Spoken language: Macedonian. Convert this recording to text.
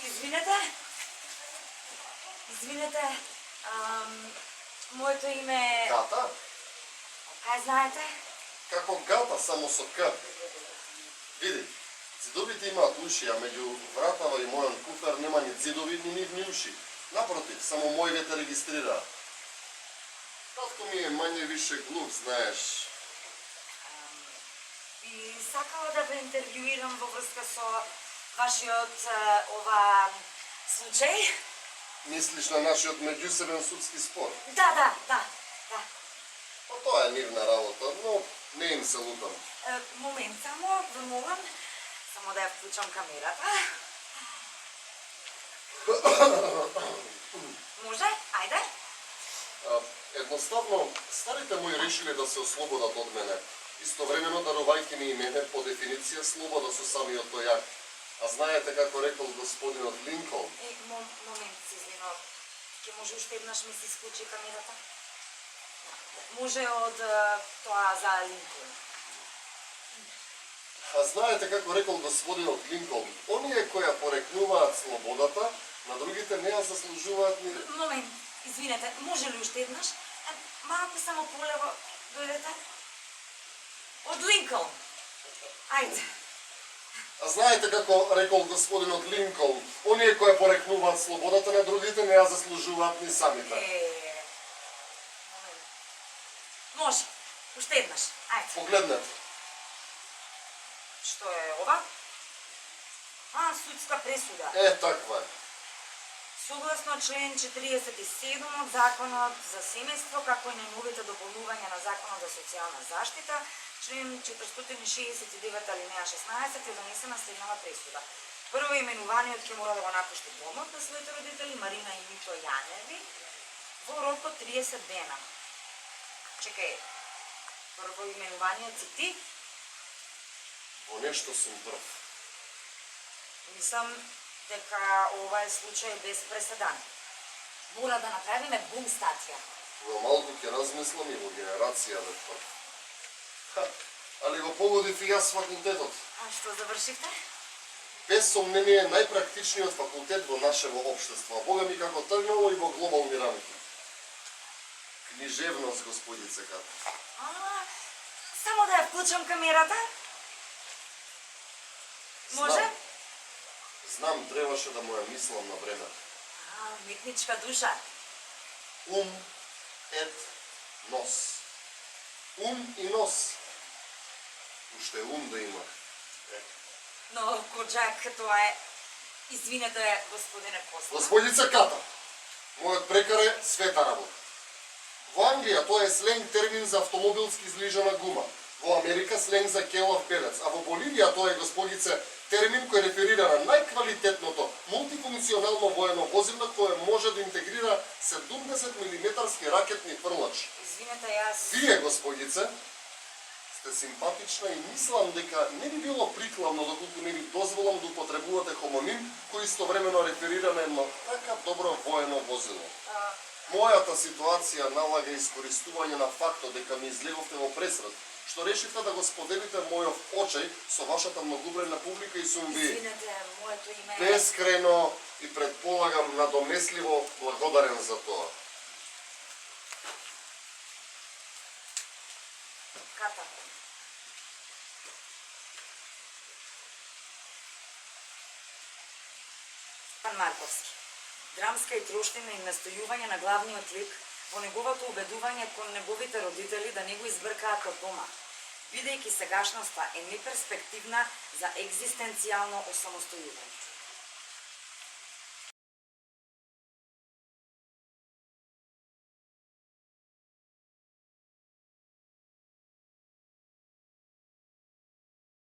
Извинете, моето име е... Гата? Кај знаете? Како гата, само со К. Види, зидовите имаат уши, а меѓу вратава и мојот куфер нема ни зидови, ни нивни уши. Напротив, само мојвете регистрираа. Татко ми е мање више глуп, знаеш. Би сакала да ве интервјуирам во врска со вашиот ова случај. Мислиш на нашиот меѓусебен судски спор? Да. Па тоа е нивна работа, но не им се лутам. Момент само, ве молам. Само да ја вклучам камерата. Може? Ајде. Едноставно, старите мои решиле да се ослободат од мене. Истовремено дарувајќи ми и мене по дефиниција слобода со самиот тој акт. А знаете како рекол господинот Линколн? Момент, Сизлино. Ке може уште еднаш ми се исклучи камерата? Може од тоа за Линколн. А знаете како рекол господинот Линколн? Оние кои ја порекнуваат слободата, на другите не ја заслужуваат ни... Момент, извинете, може ли уште еднаш? Малку само полево дојдете. Од Линколн. Ајде. А знаете како рекол господинот Линколн? Оние кои ја порекнуваат слободата, на другите не ја заслужуваат ни самите. Момент. Може, уште еднаш. Ајде. Погледнете. Што е ова? Судска пресуда. Таква е. Согласно член 47 од Законот за семејство, како и најновите дополнувања на Законот за социјална заштита, член 469 алинеја 16 е донесена следнава пресуда. Прво именуваниот ќе мора да го напушти домот на своите родители Марина и Мито Јаневи во рок од 30 дена. Чекај, прво именуваниот си ти? Во нешто сум прв. Мислам дека ова е случај без преседан. Мора да направиме бум статија. Во малку ќе размислам и во генерација да прв. Али го погодив и јас факултетот. А што завршивте? Без сомнение најпрактичниот факултет во нашево општество. Бога ми како тргнало и во глобални рамки. Книжевност, господице Ката. Само да ја вклучам камерата? Може? Знам, требаше да му ја мислам на време. Митничка душа. Ум, ет, нос. Ум и нос. Уште ум да имах. Но, Коджак, тоа е... Извинете, господине Посла. Господица Ката, мојот прекар е света работа. Во Англија тоа е сленг термин за автомобилски излижана гума. Во Америка сленг за келав белец, а во Боливија тоа е, господице, термин кој реферира на најквалитетното мултифункционално воено возило кое може да интегрира 70 мм ракетни фрлач. Извинете, јас... Вие, господице, сте симпатична и мислам дека не би било прикладно доколку не ви дозволам да употребувате хомоним кој истовремено реферира на едно така добро воено возило. Мојата ситуација налага искористување на фактот дека ми излеговте во пресрет, што решивте да го споделите мојов очај со вашата многобројна публика и сум ви... Извинете, моето име е... Бескрено и предполагам надомесливо благодарен за тоа. Ката. Пан Марковски. Драмска и троштина и настојување на главниот лик во неговото убедување кон неговите родители да не го избркаат од дома, бидејќи сегашноста е неперспективна за екзистенцијално осамостојување.